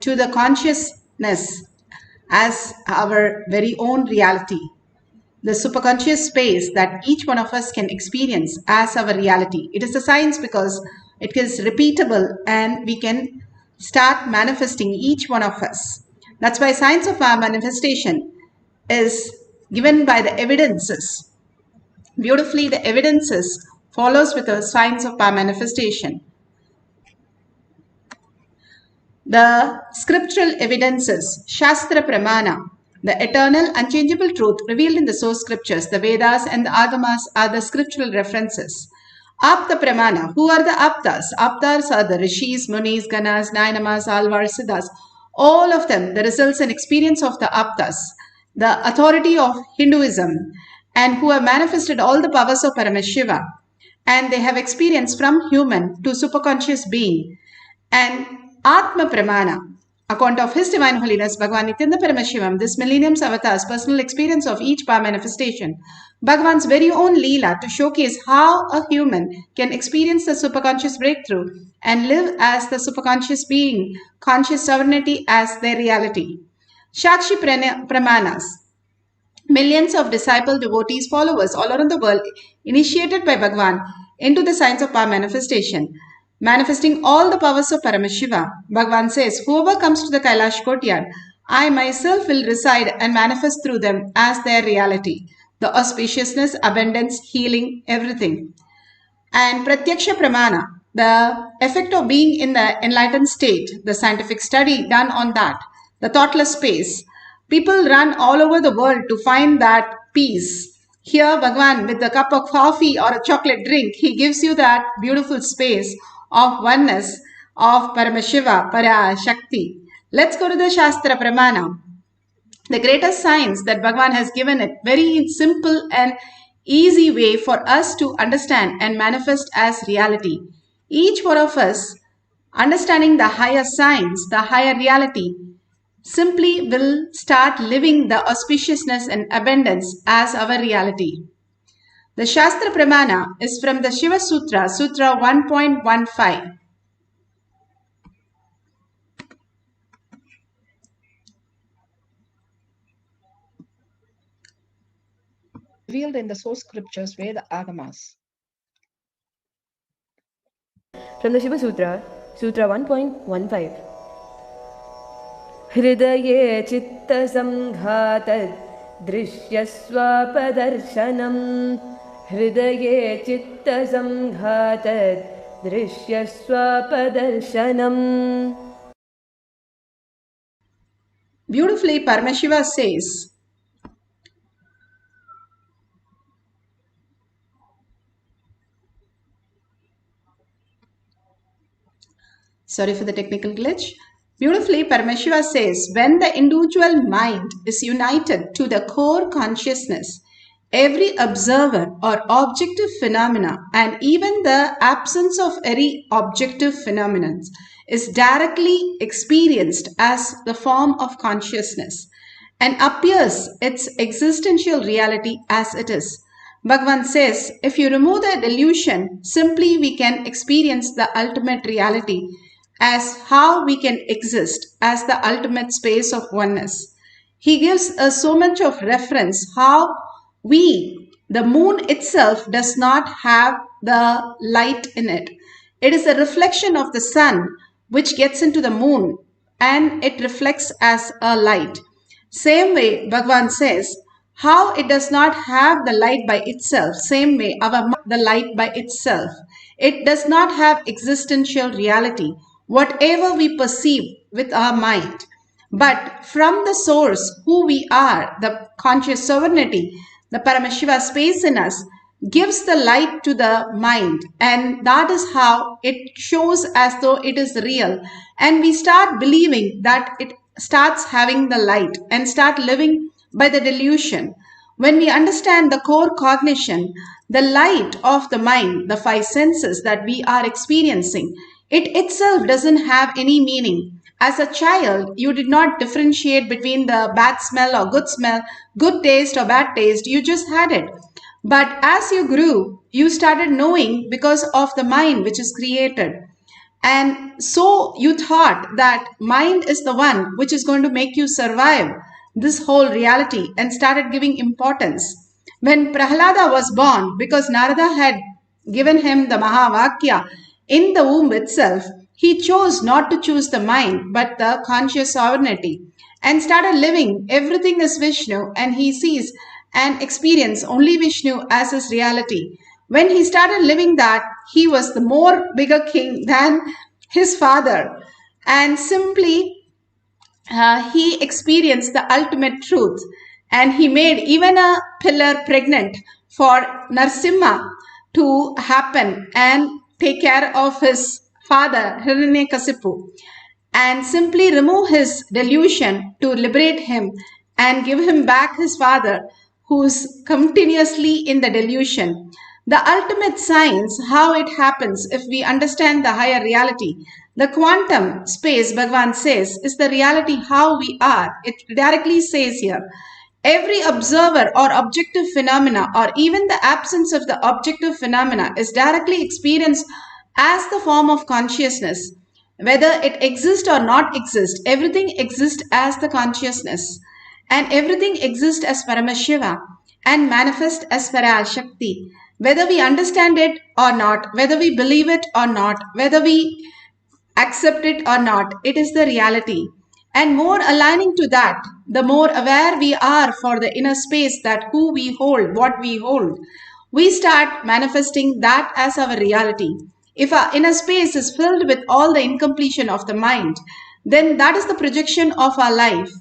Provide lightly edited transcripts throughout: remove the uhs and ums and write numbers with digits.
to the consciousness as our very own reality. The superconscious space that each one of us can experience as our reality. It is a science because it is repeatable and we can start manifesting each one of us. That's why science of our manifestation is given by the evidences. Beautifully, the evidences follows with the science of our manifestation. The scriptural evidences, Shastra Pramana, the eternal unchangeable truth revealed in the source scriptures, the Vedas and the Agamas are the scriptural references. Apta Pramana, who are the Aptas? Aptas are the Rishis, Munis, Ganas, Nainamas, Alvars, Siddhas. All of them, the results and experience of the Aptas, the authority of Hinduism, and who have manifested all the powers of Paramashiva. And they have experience from human to superconscious being. And Atma Pramana, account of His Divine Holiness Bhagavan Nithyananda Paramashivam, this millennium's avatar's personal experience of each power manifestation, Bhagavan's very own Leela to showcase how a human can experience the superconscious breakthrough and live as the superconscious being, conscious sovereignty as their reality. Shakshi Pramanas, millions of disciple devotees, followers all around the world, initiated by Bhagavan into the science of power manifestation, manifesting all the powers of Paramashiva. Bhagavan says, whoever comes to the Kailash courtyard, I myself will reside and manifest through them as their reality. The auspiciousness, abundance, healing, everything. And Pratyaksha Pramana, the effect of being in the enlightened state, the scientific study done on that, the thoughtless space. People run all over the world to find that peace. Here, Bhagavan, with a cup of coffee or a chocolate drink, he gives you that beautiful space of oneness of Paramashiva, Parashakti. Let's go to the Shastra Pramana. The greatest science that Bhagavan has given it, very simple and easy way for us to understand and manifest as reality. Each one of us, understanding the higher science, the higher reality, simply will start living the auspiciousness and abundance as our reality. The Shastra Pramana is from the Shiva Sutra, Sutra 1.15. Revealed in the source scriptures, Veda Agamas. From the Shiva Sutra, Sutra 1.15. Hridaye chitta samghatad drishyaswapadarsanam. Hridaye chitta samghatad drishyaswapadarsanam. Beautifully, Paramashiva says, sorry for the technical glitch. Beautifully, Paramashiva says, when the individual mind is united to the core consciousness, every observer or objective phenomena and even the absence of any objective phenomenon is directly experienced as the form of consciousness and appears its existential reality as it is. Bhagavan says, if you remove the delusion, simply we can experience the ultimate reality as how we can exist as the ultimate space of oneness. He gives us so much of reference how the moon itself does not have the light in it. It is a reflection of the sun which gets into the moon and it reflects as a light. Same way, Bhagavan says, how it does not have the light by itself. Same way, the light by itself. It does not have existential reality, whatever we perceive with our mind. But from the source, who we are, the conscious sovereignty, the Paramashiva space in us, gives the light to the mind. And that is how it shows as though it is real. And we start believing that it starts having the light and start living by the delusion. When we understand the core cognition, the light of the mind, the five senses that we are experiencing, it itself doesn't have any meaning. As a child, you did not differentiate between the bad smell, good taste or bad taste. You just had it. But as you grew, you started knowing because of the mind which is created. And so you thought that mind is the one which is going to make you survive this whole reality and started giving importance. When Prahlada was born, because Narada had given him the Mahavakya in the womb itself, he chose not to choose the mind but the conscious sovereignty and started living. Everything is Vishnu, and he sees and experience only Vishnu as his reality. When he started living that, he was the more bigger king than his father, and simply he experienced the ultimate truth, and he made even a pillar pregnant for Narsimha to happen and take care of his father Hiranyakasipu, and simply remove his delusion to liberate him and give him back his father who's continuously in the delusion. The ultimate science, how it happens if we understand the higher reality. The quantum space, Bhagavan says, is the reality how we are. It directly says here. Every observer or objective phenomena, or even the absence of the objective phenomena, is directly experienced as the form of consciousness. Whether it exists or not exist, everything exists as the consciousness. And everything exists as Paramashiva and manifest as Parashakti. Whether we understand it or not, whether we believe it or not, whether we accept it or not, it is the reality. And more aligning to that, the more aware we are for the inner space that who we hold, what we hold, we start manifesting that as our reality. If our inner space is filled with all the incompletion of the mind, then that is the projection of our life.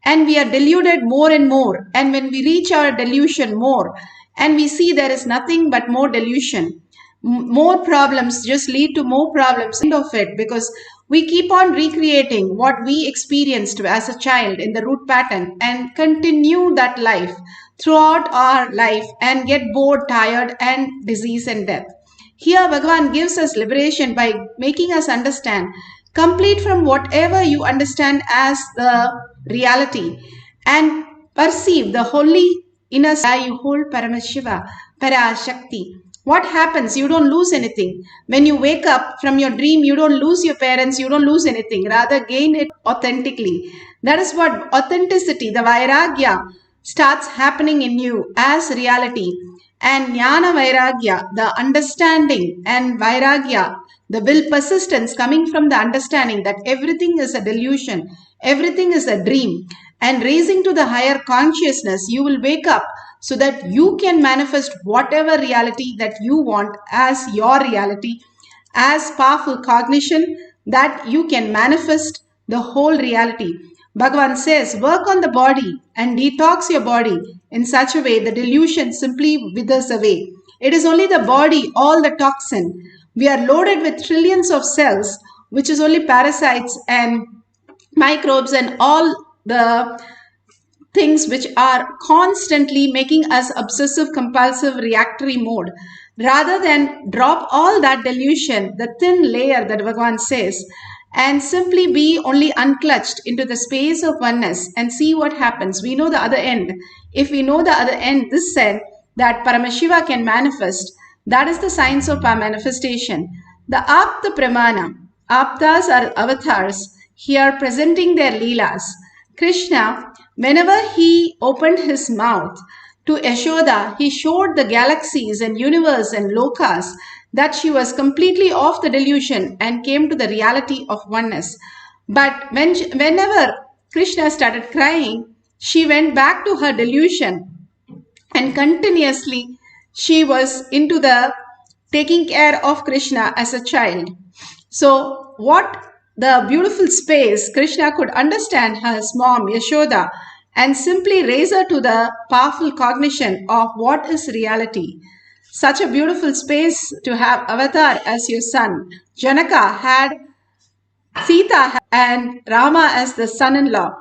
And we are deluded more and more. And when we reach our delusion more, and we see there is nothing but more delusion, more problems just lead to more problems end of it, because we keep on recreating what we experienced as a child in the root pattern and continue that life throughout our life and get bored, tired, and disease and death. Here Bhagavan gives us liberation by making us understand complete from whatever you understand as the reality and perceive the holy inner you hold Paramashiva, Parashakti. What happens? You don't lose anything. When you wake up from your dream, you don't lose your parents, you don't lose anything. Rather, gain it authentically. That is what authenticity, the Vairagya, starts happening in you as reality. And Jnana Vairagya, the understanding, and Vairagya, the will persistence coming from the understanding that everything is a delusion, everything is a dream, and raising to the higher consciousness, you will wake up so that you can manifest whatever reality that you want as your reality, as powerful cognition that you can manifest the whole reality. Bhagavan says, work on the body and detox your body in such a way the delusion simply withers away. It is only the body, all the toxin. We are loaded with trillions of cells, which is only parasites and microbes and all the things which are constantly making us obsessive compulsive reactory mode. Rather than drop all that delusion, the thin layer that Bhagavan says, and simply be only unclutched into the space of oneness and see what happens. We know the other end. If we know the other end, this said that Paramashiva can manifest, that is the science of our manifestation. The Apta Pramana, Aptas are avatars here presenting their leelas. Krishna, whenever he opened his mouth to Yashoda, he showed the galaxies and universe and lokas that she was completely off the delusion and came to the reality of oneness. But whenever Krishna started crying, she went back to her delusion, and continuously she was into the taking care of Krishna as a child. So what the beautiful space Krishna could understand his mom Yashoda and simply raise her to the powerful cognition of what is reality. Such a beautiful space to have Avatar as your son. Janaka had Sita and Rama as the son-in-law.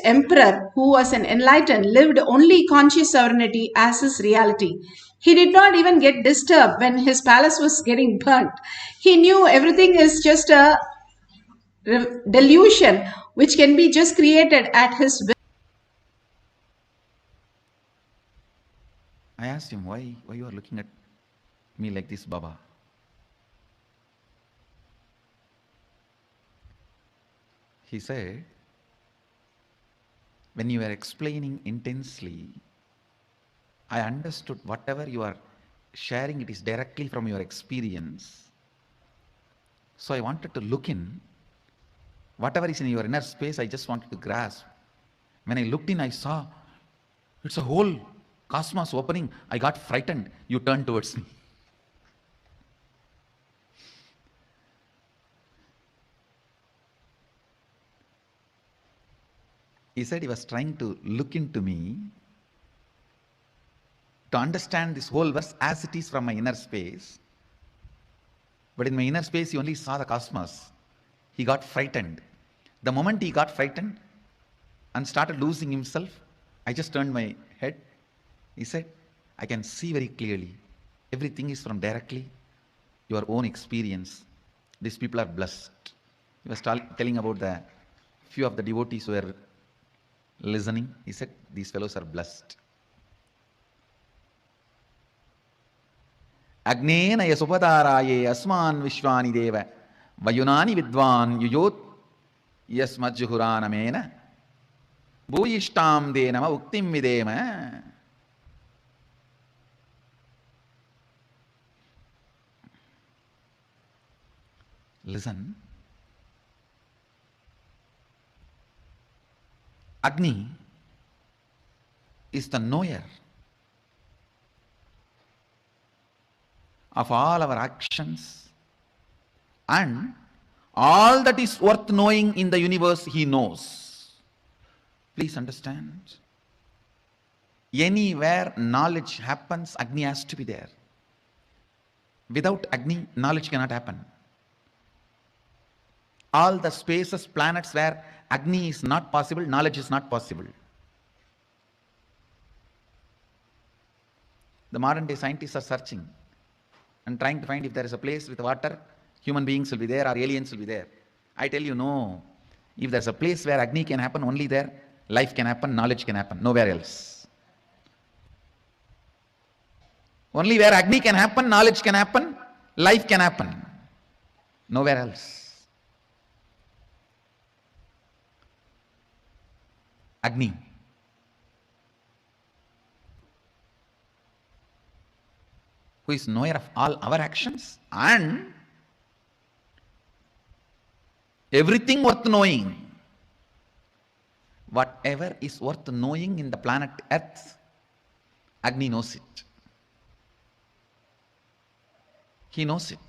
Emperor, who was an enlightened, lived only conscious sovereignty as his reality. He did not even get disturbed when his palace was getting burnt. He knew everything is just a delusion which can be just created at his will. I asked him, why you are looking at me like this, Baba? He said, when you are explaining intensely, I understood whatever you are sharing, it is directly from your experience. So I wanted to look in. Whatever is in your inner space, I just wanted to grasp. When I looked in, I saw it's a whole cosmos opening. I got frightened. You turned towards me. He said he was trying to look into me to understand this whole verse as it is from my inner space. But in my inner space, he only saw the cosmos. He got frightened. The moment he got frightened and started losing himself, I just turned my head. He said, I can see very clearly. Everything is from directly your own experience. These people are blessed. He was telling about the few of the devotees who were listening. He said, these fellows are blessed. Agnena yasupataraye asman vishwani deva vayunani vidvan yuyot yasmajjuhuranamena bhuyishtam denama uktim videma. Listen. Agni is the knower of all our actions, and all that is worth knowing in the universe he knows. Please understand. Anywhere knowledge happens, Agni has to be there. Without Agni, knowledge cannot happen. All the spaces, planets where Agni is not possible, knowledge is not possible. The modern day scientists are searching and trying to find if there is a place with water, human beings will be there or aliens will be there. I tell you, no. If there's a place where Agni can happen, only there life can happen, knowledge can happen, nowhere else. Only where Agni can happen, knowledge can happen, life can happen, nowhere else. Agni. Who is knower of all our actions and everything worth knowing. Whatever is worth knowing in the planet Earth, Agni knows it. He knows it.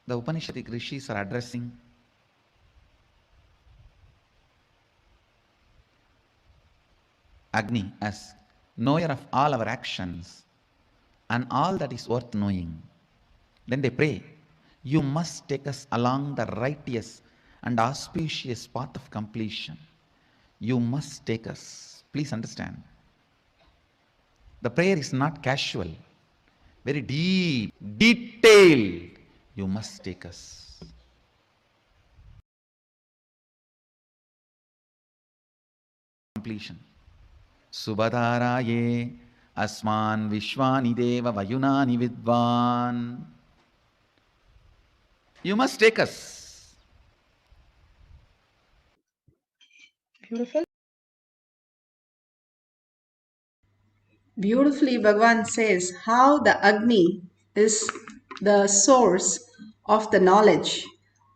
The Upanishadic rishis are addressing Agni as knower of all our actions and all that is worth knowing. Then they pray, you must take us along the righteous and auspicious path of completion. You must take us. Please understand. The prayer is not casual, very deep, detailed. You must take us. Completion. Subhadharaye asman vishwani deva vayunani vidvan. You must take us. Beautiful. Beautifully, Bhagavan says how the Agni is the source of the knowledge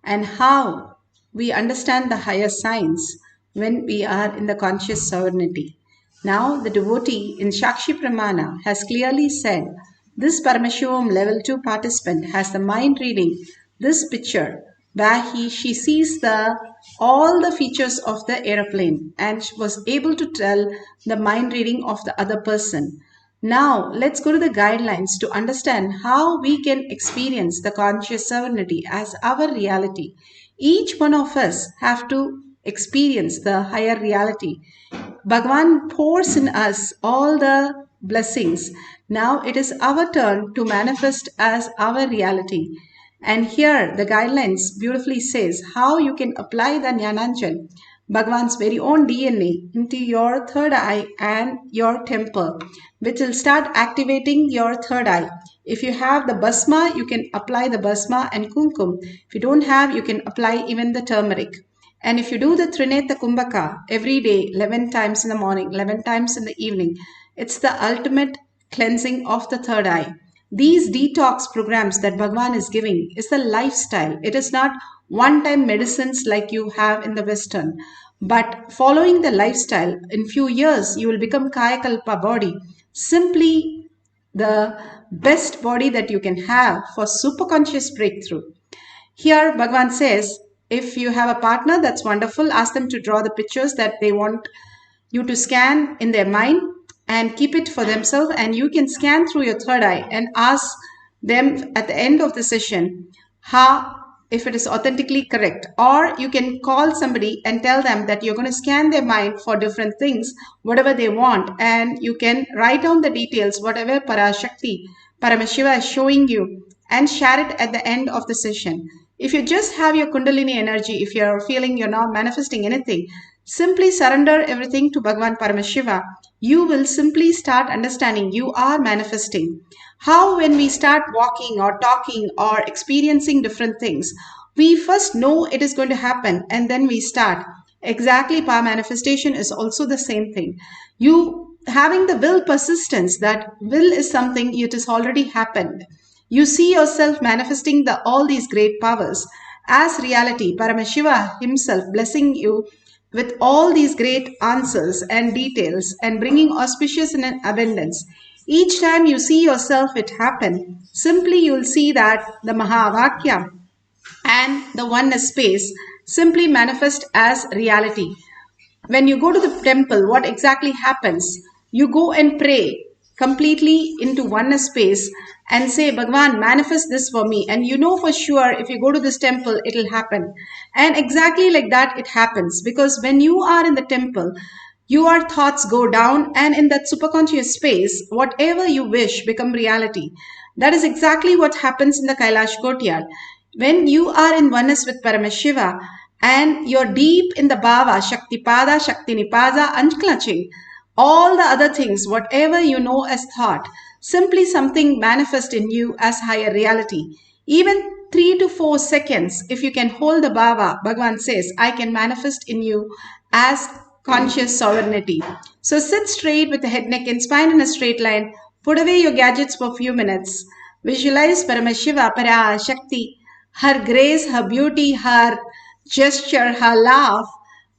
and how we understand the higher science when we are in the conscious sovereignty. Now, the devotee in Shakshi Pramana has clearly said this Paramashivoham level 2 participant has the mind reading this picture where she sees all the features of the aeroplane and was able to tell the mind reading of the other person. Now, let's go to the guidelines to understand how we can experience the conscious sovereignty as our reality. Each one of us have to experience the higher reality. Bhagavan pours in us all the blessings. Now it is our turn to manifest as our reality. And here the guidelines beautifully says how you can apply the Jnananjan Bhagwan's very own DNA into your third eye and your temple, which will start activating your third eye. If you have the basma, you can apply the basma and kumkum. If you don't have, you can apply even the turmeric. And if you do the Trineta Kumbhaka every day, 11 times in the morning, 11 times in the evening, it's the ultimate cleansing of the third eye. These detox programs that Bhagwan is giving is the lifestyle. It is not one-time medicines like you have in the Western. But following the lifestyle, in few years, you will become Kayakalpa body. Simply the best body that you can have for superconscious breakthrough. Here, Bhagwan says, if you have a partner, that's wonderful. Ask them to draw the pictures that they want you to scan in their mind and keep it for themselves. And you can scan through your third eye and ask them at the end of the session if it is authentically correct. Or you can call somebody and tell them that you're going to scan their mind for different things, whatever they want. And you can write down the details, whatever Parashakti, Paramashiva is showing you, and share it at the end of the session. If you just have your Kundalini energy, if you're feeling you're not manifesting anything, simply surrender everything to Bhagwan Paramashiva. You will simply start understanding you are manifesting. How when we start walking or talking or experiencing different things, we first know it is going to happen and then we start. Exactly, power manifestation is also the same thing. You having the will persistence, that will is something it has already happened. You see yourself manifesting all these great powers as reality. Paramashiva himself blessing you with all these great answers and details and bringing auspicious and abundance. Each time you see yourself it happen, simply you will see that the Mahavakya and the oneness space simply manifest as reality. When you go to the temple, what exactly happens? You go and pray completely into oneness space and say, Bhagwan, manifest this for me. And you know for sure if you go to this temple, it will happen. And exactly like that, it happens. Because when you are in the temple, your thoughts go down, and in that superconscious space, whatever you wish become reality. That is exactly what happens in the Kailash Courtyard. When you are in oneness with Paramashiva and you're deep in the Bhava, Shaktipada, Shaktinipada, unclutching, all the other things, whatever you know as thought, simply something manifest in you as higher reality. Even 3 to 4 seconds, if you can hold the Bhava, Bhagavan says, I can manifest in you as conscious sovereignty. So sit straight with the head, neck and spine in a straight line. Put away your gadgets for a few minutes. Visualize Paramashiva, Parashakti, her grace, her beauty, her gesture, her laugh,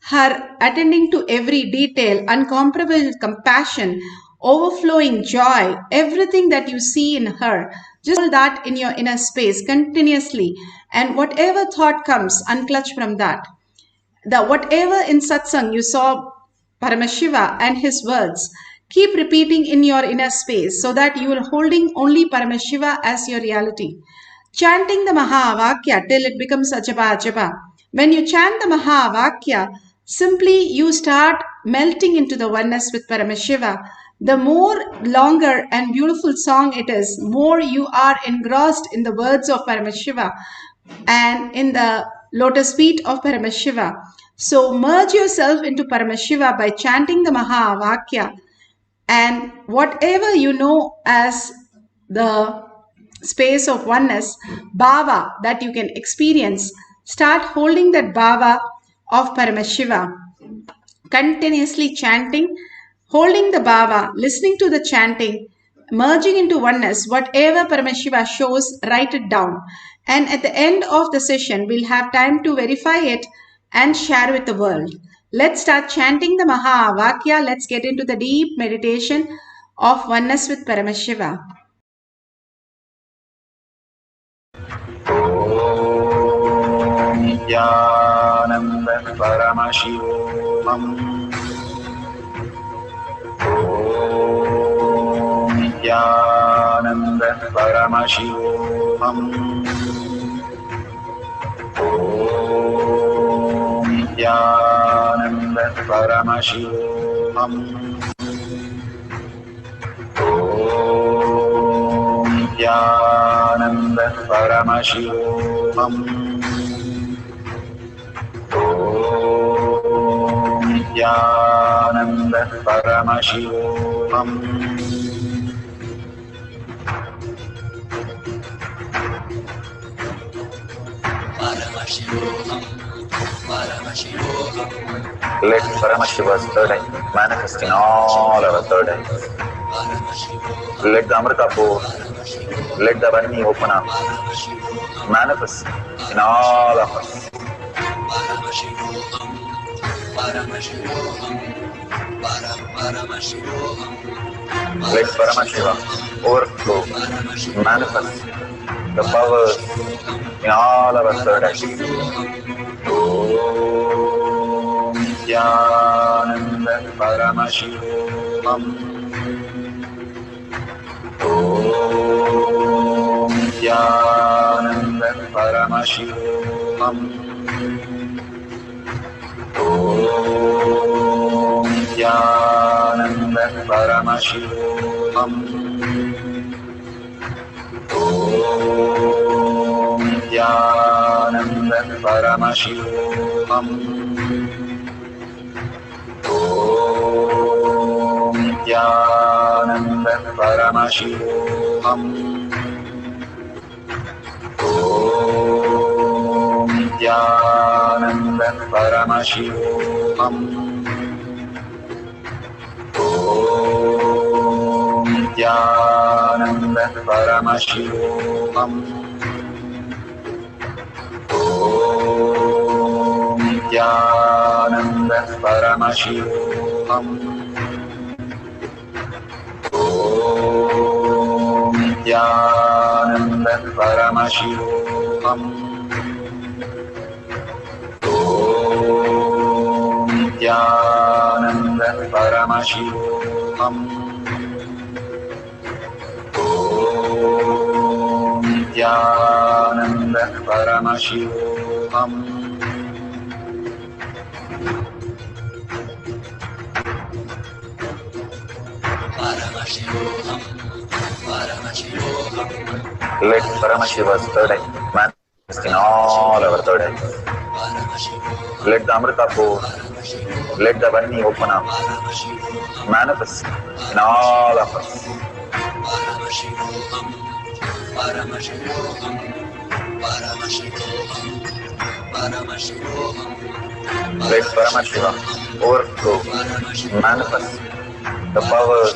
her attending to every detail, uncomparable compassion, overflowing joy, everything that you see in her. Just hold that in your inner space continuously. And whatever thought comes, unclutch from that. Whatever in satsang you saw Paramashiva and his words, keep repeating in your inner space so that you are holding only Paramashiva as your reality. Chanting the Mahavakya till it becomes a japa. When you chant the Mahavakya, simply you start melting into the oneness with Paramashiva. The more longer and beautiful song it is, more you are engrossed in the words of Paramashiva and in the lotus feet of Paramashiva. So merge yourself into Paramashiva by chanting the Mahavakya, and whatever you know as the space of oneness, Bhava that you can experience, start holding that Bhava of Paramashiva, continuously chanting, holding the Bhava, listening to the chanting, merging into oneness. Whatever Paramashiva shows, write it down. And at the end of the session, we'll have time to verify it and share with the world. Let's start chanting the Mahavakya. Let's get into the deep meditation of oneness with Paramashiva. Nithyananda Paramashivoham. Nithyananda Paramashivoham. Nithyananda Paramashivoham. Nithyananda Paramashivoham. Nithyananda Paramashivoham. Let Paramashiva's third eye manifest in all our third eyes. Let the Amrita pour, let the Varni open up, manifest in all of us. Let Paramashiva overflow, manifest the powers in all our third eyes. Om Nithyananda Paramashivoham. Om Nithyananda Paramashivoham. Om Nithyananda Paramashivoham. Om Nithyananda Paramashivoham. Om Nithyananda Paramashivoham. Om Nithyananda Paramashivoham. Om Nithyananda Paramashivoham. Om Nithyananda Paramashivoham. Om Nithyananda Paramashivoham. Om Nithyananda Paramashivoham. Om Nithyananda Paramashivoham. Let Paramashiva's third eye manifest in all our third eyes. Let the Amrita pour, let the Varni open up, manifest in all of us. Let Paramashiva overflow, manifest the powers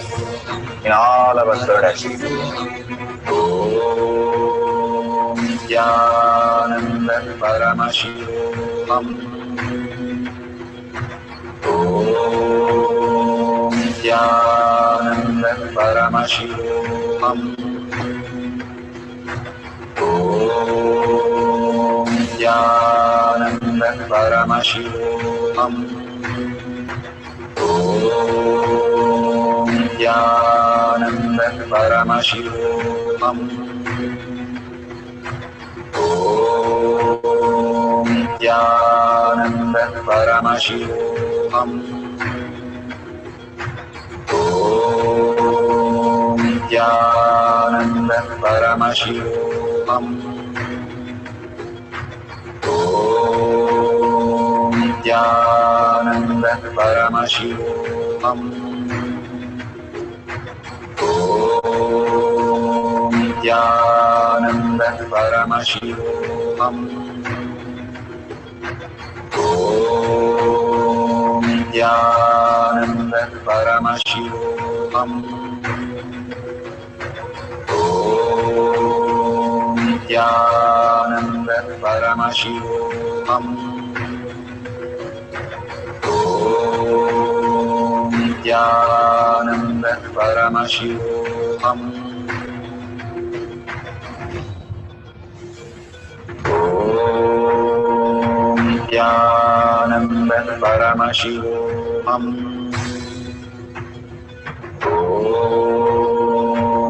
in all our third eyes. Om Nithyananda Paramashivoham. Om Nithyananda Paramashivoham. Om Nithyananda Paramashivoham. Om Nithyananda Paramashivoham. Om Nithyananda Paramashivoham. Om Nithyananda Paramashivoham. Om Nithyananda Paramashivoham. Om Nithyananda Paramashivoham. Om Nithyananda Paramashivoham. Om Nithyananda Paramashivoham. Om Nithyananda Paramashivoham. Om Nithyananda Paramashivoham. Om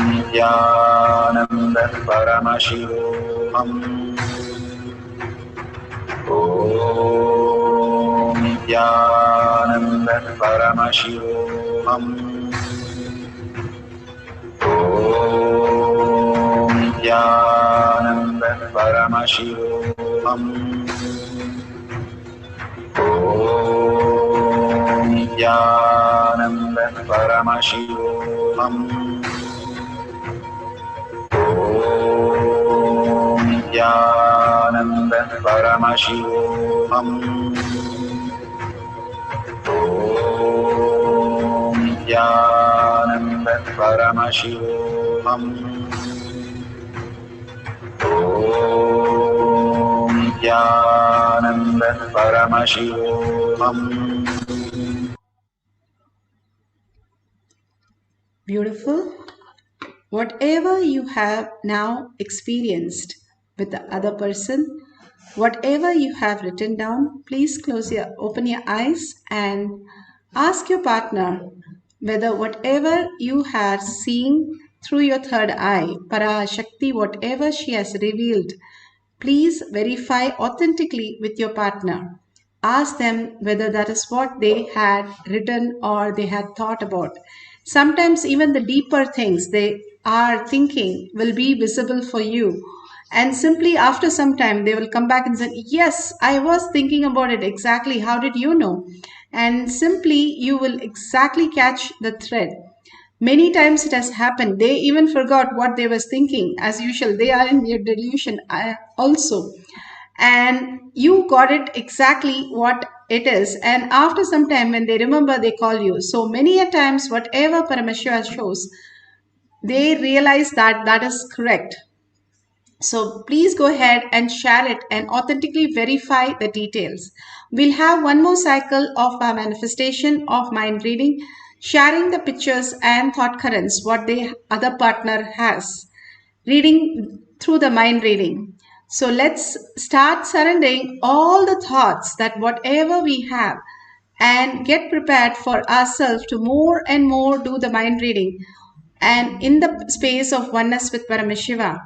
Nithyananda Paramashivoham. Om Nithyananda Paramashivoham. Om Nithyananda Paramashivoham. Om Nithyananda Paramashivoham. Om Nithyananda Paramashivoham. Om Nithyananda Paramashivoham. Om Nithyananda Paramashivoham. Beautiful. Whatever you have now experienced with the other person, whatever you have written down, please open your eyes and ask your partner whether whatever you are seeing through your third eye, Parashakti, whatever she has revealed, please verify authentically with your partner. Ask them whether that is what they had written or they had thought about. Sometimes even the deeper things they are thinking will be visible for you. And simply after some time, they will come back and say, yes, I was thinking about it exactly. How did you know? And simply you will exactly catch the thread. Many times it has happened. They even forgot what they was thinking. As usual, they are in their delusion also. And you got it exactly what it is. And after some time, when they remember, they call you. So many a times, whatever Paramashiva shows, they realize that that is correct. So please go ahead and share it and authentically verify the details. We'll have one more cycle of our manifestation of mind reading, sharing the pictures and thought currents, what the other partner has, reading through the mind reading. So let's start surrendering all the thoughts that whatever we have and get prepared for ourselves to more and more do the mind reading and in the space of oneness with Paramashiva.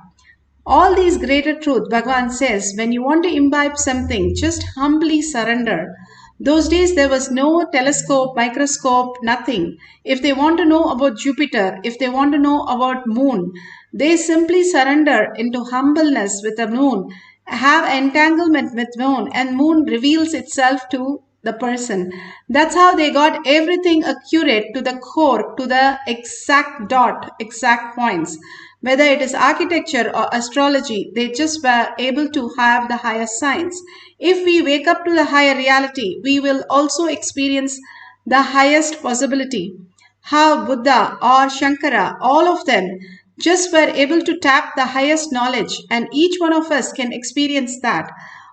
All these greater truth, Bhagavan says, when you want to imbibe something, just humbly surrender. Those days there was no telescope, microscope, nothing. If they want to know about Jupiter, if they want to know about moon, they simply surrender into humbleness with the moon, have entanglement with moon, and moon reveals itself to the person. That's how they got everything accurate to the core, to the exact dot, exact points. Whether it is architecture or astrology, they just were able to have the higher science. If we wake up to the higher reality, we will also experience the highest possibility. How Buddha or Shankara, all of them just were able to tap the highest knowledge, and each one of us can experience that.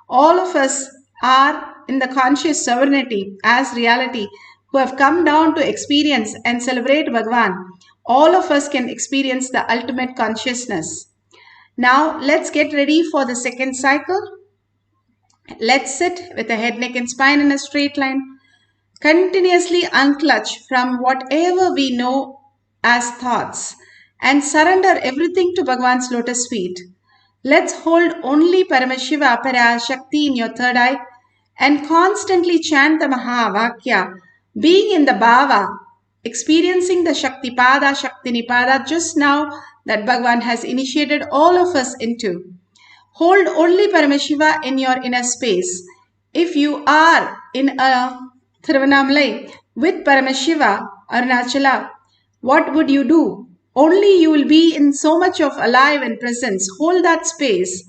All of us are in the conscious sovereignty as reality who have come down to experience and celebrate Bhagavan. All of us can experience the ultimate consciousness. Now let's get ready for the second cycle. Let's sit with the head, neck and spine in a straight line. Continuously unclutch from whatever we know as thoughts and surrender everything to Bhagavan's lotus feet. Let's hold only Paramashiva, Parashakti in your third eye and constantly chant the Mahavakya, being in the Bhava, experiencing the Shakti Pada, Shakti Nipada just now that Bhagavan has initiated all of us into. Hold only Paramashiva in your inner space. If you are in a Thiruvannamalai with Paramashiva, Arunachala, what would you do? Only you will be in so much of alive and presence. Hold that space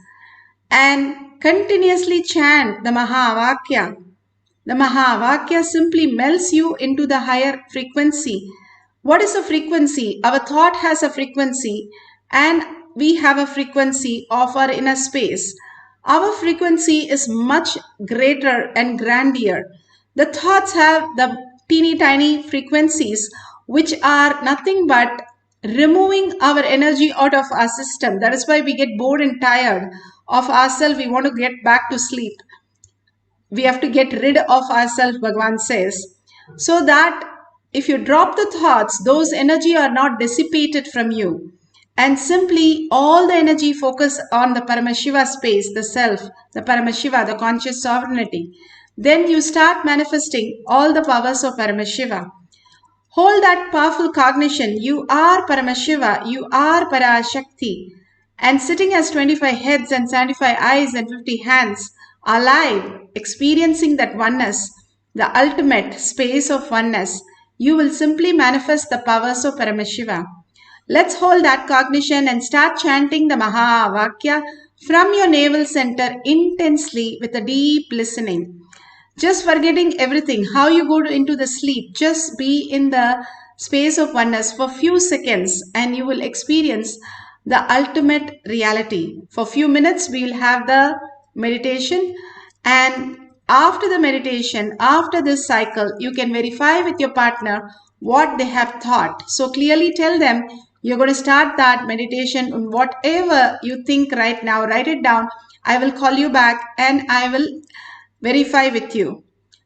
and continuously chant the Mahavakya. The Mahavakya simply melts you into the higher frequency. What is a frequency? Our thought has a frequency and we have a frequency of our inner space. Our frequency is much greater and grandeur. The thoughts have the teeny tiny frequencies which are nothing but removing our energy out of our system. That is why we get bored and tired of ourselves. We want to get back to sleep. We have to get rid of ourselves, Bhagavan says, so that if you drop the thoughts, those energy are not dissipated from you. And simply all the energy focus on the Paramashiva space, the self, the Paramashiva, the conscious sovereignty. Then you start manifesting all the powers of Paramashiva. Hold that powerful cognition. You are Paramashiva, you are Parashakti. And sitting as 25 heads and 75 eyes and 50 hands, alive, experiencing that oneness, the ultimate space of oneness, you will simply manifest the powers of Paramashiva. Let's hold that cognition and start chanting the Mahavakya from your navel center intensely with a deep listening. Just forgetting everything, how you go into the sleep, just be in the space of oneness for few seconds and you will experience the ultimate reality. For few minutes, we will have the meditation, and after the meditation, after this cycle, you can verify with your partner what they have thought. So clearly tell them you're going to start that meditation on whatever you think right now. Write it down. I will call you back and I will verify with you.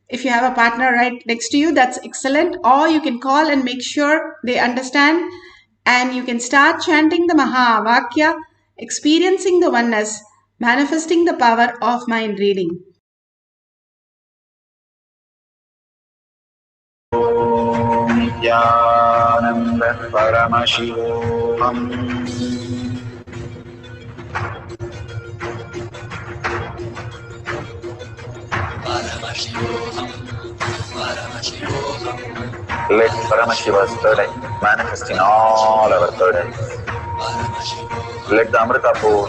If you have a partner right next to you, that's excellent. Or you can call and make sure they understand, and you can start chanting the Mahavakya, experiencing the oneness, manifesting the power of mind reading. Nithyananda Paramashivoham. Let Paramashiva's third eye manifest in all our third eyes. Let the Amrita pour,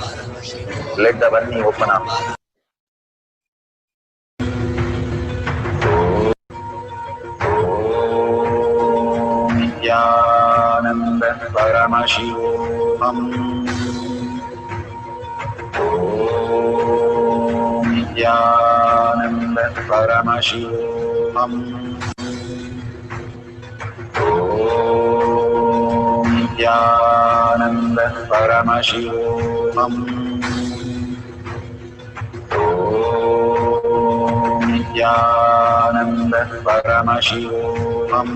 let the Varni open up. Nithyananda Paramashivoham. Nithyananda Paramashivoham. Nithyananda Paramashivoham. Nithyananda Paramashivoham.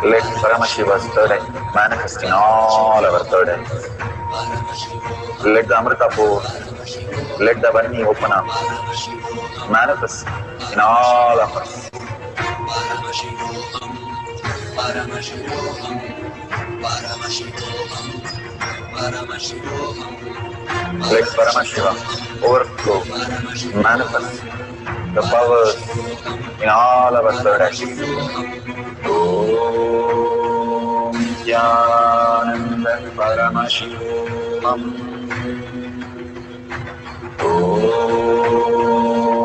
Let Paramashiva's third eye manifest in all our third eyes. Let the Amrita pour, let the Varni open up, manifest in all of us. Let Paramashiva overflow, manifest the powers in all our third eyes. Nithyananda Paramashivoham.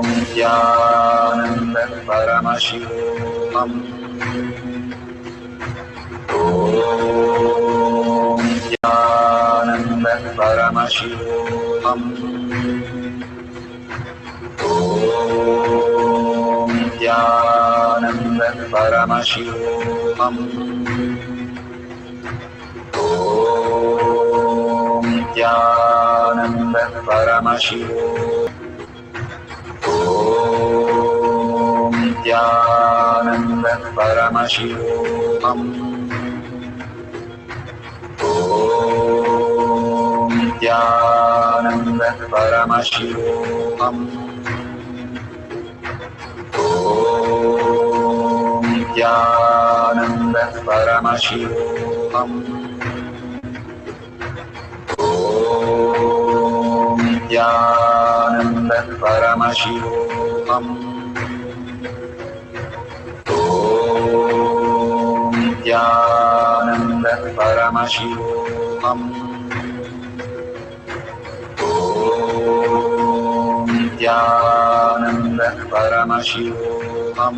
Nithyananda Paramashivoham. Nithyananda Paramashivoham. Nithyananda Paramashivoham. Nithyananda Paramashivoham. Nithyananda Paramashivoham. Nithyananda Paramashivoham. Nithyananda Paramashivoham. Nithyananda Paramashivoham. Nithyananda Paramashivoham. Nithyananda Paramashivoham.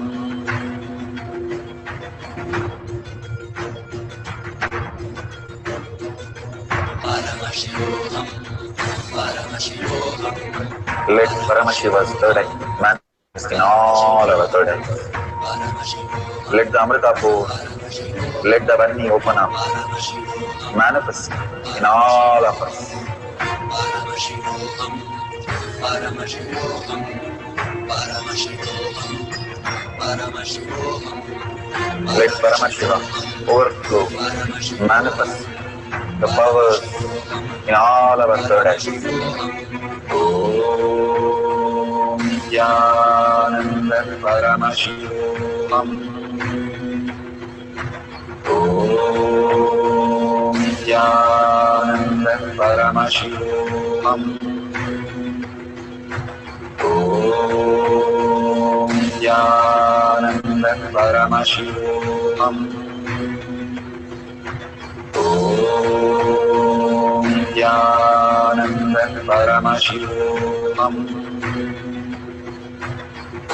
Let Paramashiva's third eye manifest in all our third eyes. Let the Amrita pour, let the Varni open up, manifest in all of us. Let Paramashiva overflow, manifest the powers in all our third eyes. Nithyananda Paramashivoham. Nithyananda Paramashivoham. Om Nithyananda Paramashivoham. Om Nithyananda Paramashivoham.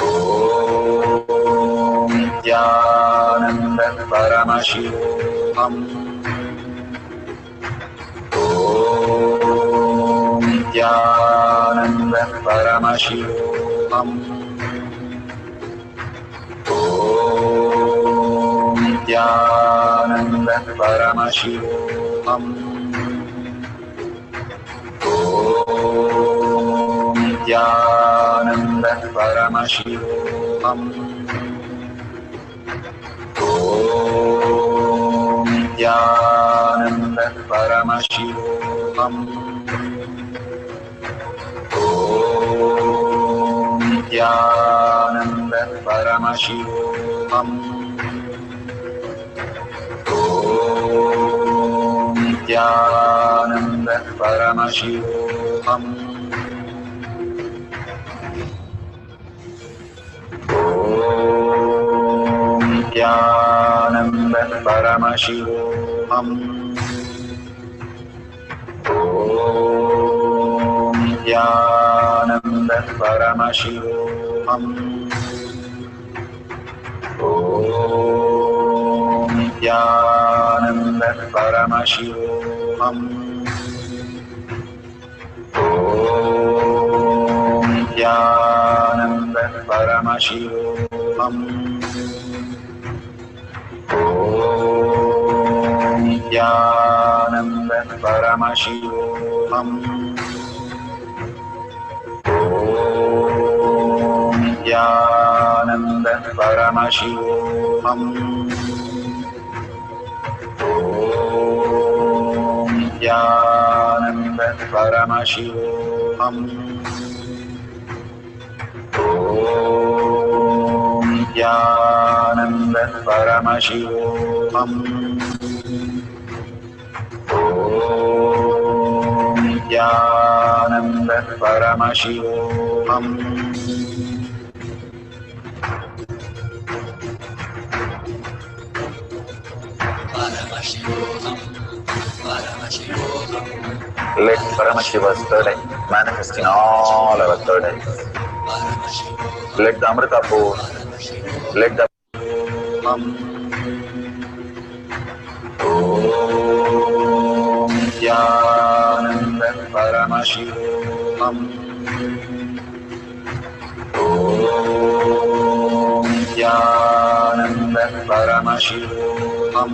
Om Nithyananda Paramashivoham. Om Nithyananda Paramashivoham. Om Nithyananda Paramashivoham. Om Nithyananda Paramashivoham. Om Nithyananda Paramashivoham. Om Nithyananda Paramashivoham. Om Nithyananda Paramashivoham. Om Nithyananda Paramashivoham. Om Nithyananda Paramashivoham. Om Nithyananda Paramashivoham. Om Nithyananda Paramashivoham. Om Nithyananda Paramashivoham. Om Nithyananda Paramashivoham. Om Nithyananda Paramashivoham. Om Nithyananda Paramashivoham. Om Nithyananda Paramashivoham. Let Paramashiva's third eye manifest in all our third eyes. Let the Amrita pour, let the Om Nithyananda Paramashivoham. Om Nithyananda Paramashivoham.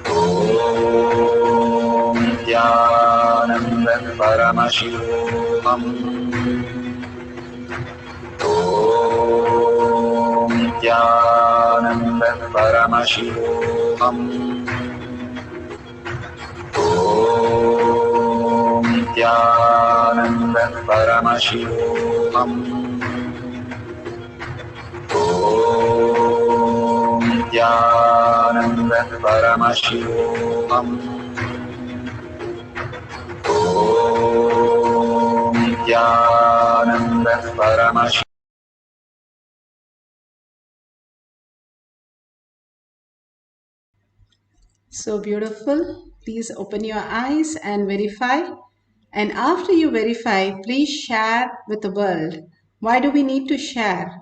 Om Nithyananda Paramashivoham. Om Nithyananda Paramashivoham. Om Nithyananda Paramashivoham. Om Nithyananda Paramashivoham. Om Nithyananda Paramashivoham. So beautiful. Please open your eyes and verify. And after you verify, please share with the world. Why do we need to share?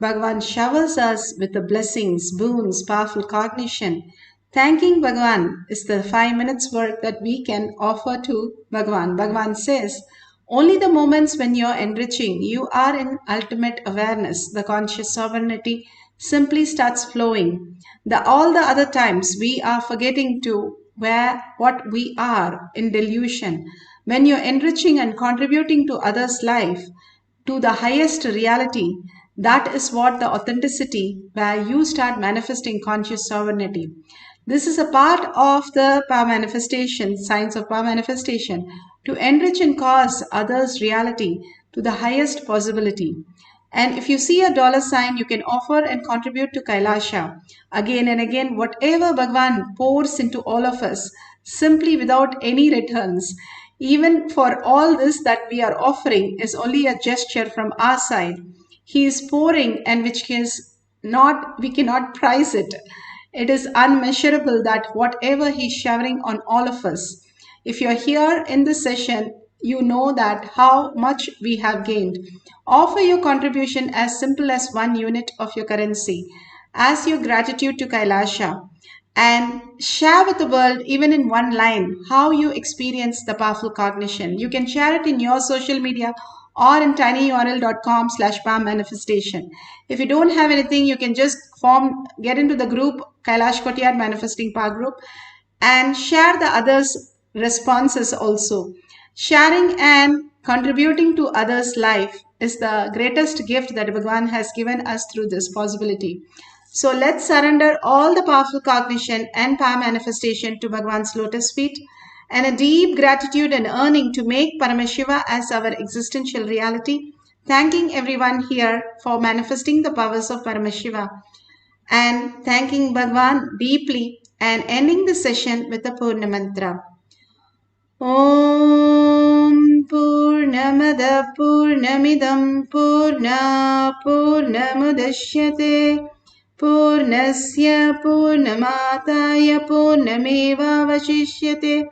Bhagavan showers us with the blessings, boons, powerful cognition. Thanking Bhagavan is the 5 minutes work that we can offer to Bhagavan. Bhagavan says, only the moments when you're enriching, you are in ultimate awareness, the conscious sovereignty simply starts flowing. All the other times we are forgetting to what we are in delusion. When you're enriching and contributing to others' life, to the highest reality, that is what the authenticity where you start manifesting conscious sovereignty. This is a part of the power manifestation, science of power manifestation, to enrich and cause others' reality to the highest possibility. And if you see a dollar sign, you can offer and contribute to Kailasha. Again and again, whatever Bhagavan pours into all of us, simply without any returns. Even for all this that we are offering is only a gesture from our side. He is pouring, and which is not, we cannot price it. It is unmeasurable that whatever He's showering on all of us. If you're here in this session, you know that how much we have gained. Offer your contribution as simple as 1 unit of your currency as your gratitude to Kailasha, and share with the world, even in one line, how you experience the powerful cognition. You can share it in your social media or in tinyurl.com/power manifestation. If you don't have anything, you can just get into the group Kailash Kotiyar Manifesting Power Group and share the others' responses also. Sharing and contributing to others' life is the greatest gift that Bhagavan has given us through this possibility. So let's surrender all the powerful cognition and power manifestation to Bhagavan's lotus feet, and a deep gratitude and yearning to make Paramashiva as our existential reality, thanking everyone here for manifesting the powers of Paramashiva, and thanking Bhagavan deeply, and ending the session with the Purna Mantra. Om Purnamada Purnamidam Purna Purnamudashyate Purnasya Purnamataya Purnameva Vashishyate.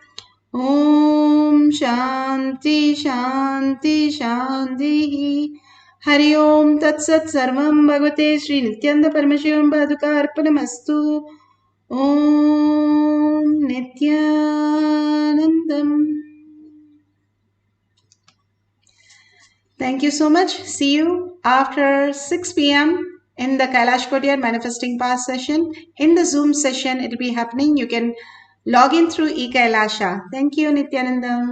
Om Shanti Shanti Shanti. Hari Om Tat Sat Sarvam Bhagavate Sri Nithyananda Paramashivam Paduka Arpanamastu. Om Nithyanandam. Thank you so much. See you after 6 p.m. in the Kailash Kotiyar Manifesting Power session. In the Zoom session, it will be happening. You can log in through eKailasha. Thank you, Nithyanandam.